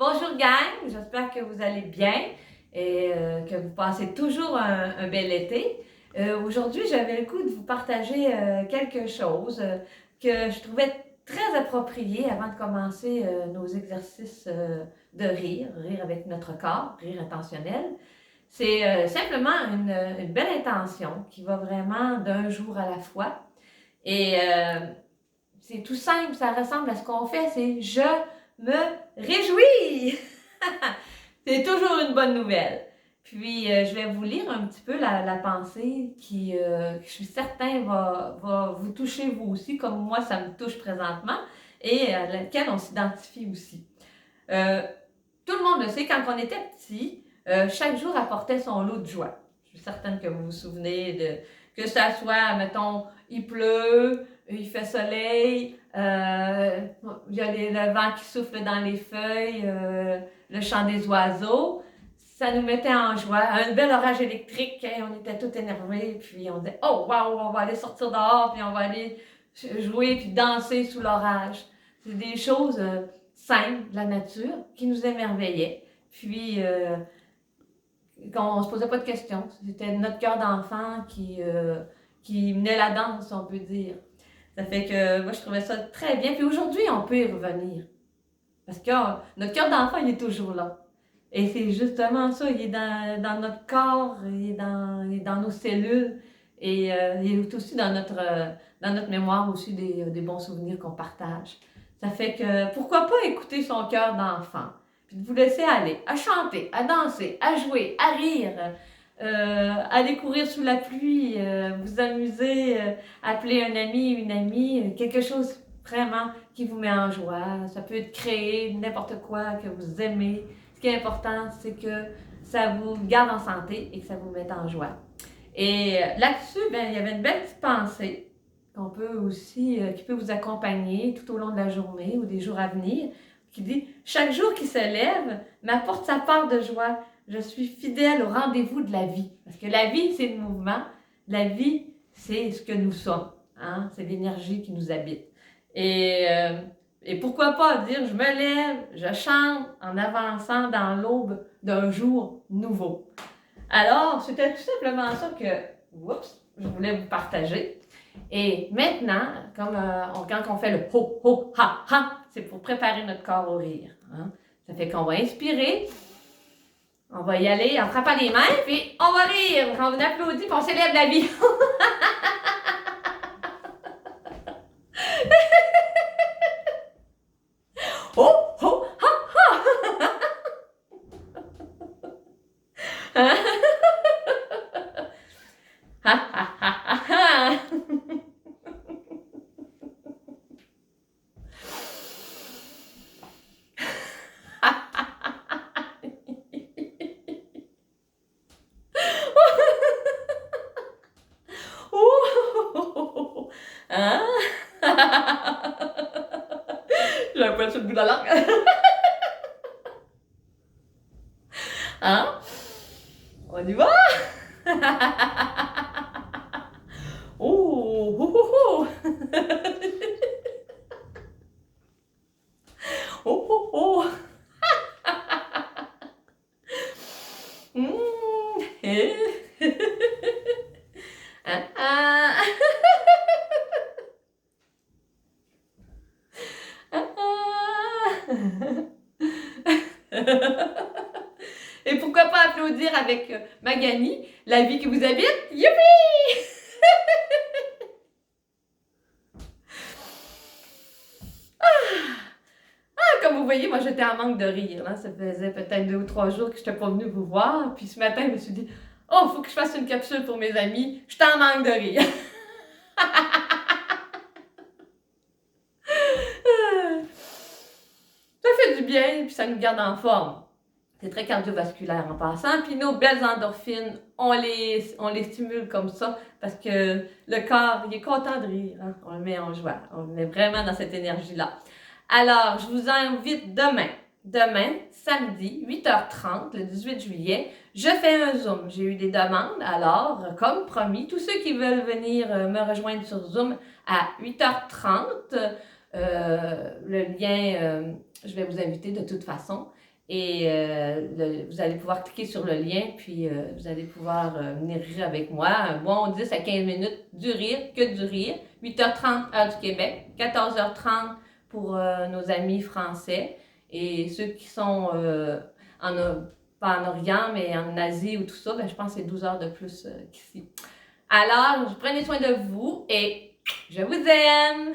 Bonjour gang, j'espère que vous allez bien et que vous passez toujours un bel été. Aujourd'hui, j'avais le goût de vous partager quelque chose que je trouvais très approprié avant de commencer nos exercices de rire avec notre corps, rire intentionnel. C'est simplement une belle intention qui va vraiment d'un jour à la fois. Et c'est tout simple, ça ressemble à ce qu'on fait, c'est je me réjouis! C'est toujours une bonne nouvelle. Puis, je vais vous lire un petit peu la pensée qui, je suis certain, va vous toucher vous aussi, comme moi, ça me touche présentement, et à laquelle on s'identifie aussi. Euh, Tout le monde le sait, quand on était petit, chaque jour apportait son lot de joie. Je suis certaine que vous vous souvenez que ça soit, mettons, il pleut, il fait soleil, il y a le vent qui souffle dans les feuilles, le chant des oiseaux. Ça nous mettait en joie. Un bel orage électrique, hein, on était tous énervés, puis on disait « Oh, wow, on va aller sortir dehors, puis on va aller jouer, puis danser sous l'orage. » C'est des choses simples de la nature qui nous émerveillaient. Puis, on ne se posait pas de questions. C'était notre cœur d'enfant qui menait la danse, on peut dire. Ça fait que moi, je trouvais ça très bien. Puis aujourd'hui, on peut y revenir. Parce que notre cœur d'enfant, il est toujours là. Et c'est justement ça, il est dans notre corps, il est dans nos cellules. Et il est aussi dans notre mémoire aussi des bons souvenirs qu'on partage. Ça fait que pourquoi pas écouter son cœur d'enfant, puis de vous laisser aller, à chanter, à danser, à jouer, à rire, aller courir sous la pluie, vous amuser, appeler un ami, une amie, quelque chose vraiment qui vous met en joie. Ça peut être créer n'importe quoi que vous aimez. Ce qui est important, c'est que ça vous garde en santé et que ça vous mette en joie. Et là-dessus, ben, il y avait une belle petite pensée qu'on peut aussi, qui peut vous accompagner tout au long de la journée ou des jours à venir, qui dit « Chaque jour qui se lève m'apporte sa part de joie. Je suis fidèle au rendez-vous de la vie. » Parce que la vie, c'est le mouvement. La vie, c'est ce que nous sommes. Hein? C'est l'énergie qui nous habite. Et pourquoi pas dire « Je me lève, je chante en avançant dans l'aube d'un jour nouveau. » Alors, c'était tout simplement ça que, je voulais vous partager. Et maintenant, comme quand on fait le ho, ho, ha, ha, c'est pour préparer notre corps au rire. Hein? Ça fait qu'on va inspirer, on va y aller en frappant les mains, puis on va rire. Quand on applaudit, puis on célèbre la vie. Ho, ho, ha, ha. Ha, ha, ha, ha, ha. Hein? J'ai un poil sur le bout de la langue. Hein? On y va? Oh, oh, oh, oh. Oh, oh, oh. Ah, ah. Et pourquoi pas applaudir avec Magani, la vie qui vous habite? Youpi! Comme vous voyez, moi j'étais en manque de rire. Là. Ça faisait peut-être 2 ou 3 jours que je n'étais pas venue vous voir. Puis ce matin, je me suis dit, oh, il faut que je fasse une capsule pour mes amis. Je suis en manque de rire. Ça fait du bien, puis ça nous garde en forme. C'est très cardiovasculaire en passant. Puis nos belles endorphines, on les stimule comme ça parce que le corps, il est content de rire. Hein? On le met en joie. On le met vraiment dans cette énergie-là. Alors, je vous invite demain, samedi, 8h30, le 18 juillet, je fais un Zoom. J'ai eu des demandes, alors, comme promis, tous ceux qui veulent venir me rejoindre sur Zoom à 8h30, le lien, je vais vous inviter de toute façon. Et vous allez pouvoir cliquer sur le lien, puis vous allez pouvoir venir rire avec moi. Un bon 10 à 15 minutes, du rire, que du rire. 8h30, heure du Québec. 14h30 pour nos amis français. Et ceux qui sont pas en Orient, mais en Asie ou tout ça, ben, je pense que c'est 12 heures de plus qu'ici. Alors, prenez soin de vous et je vous aime!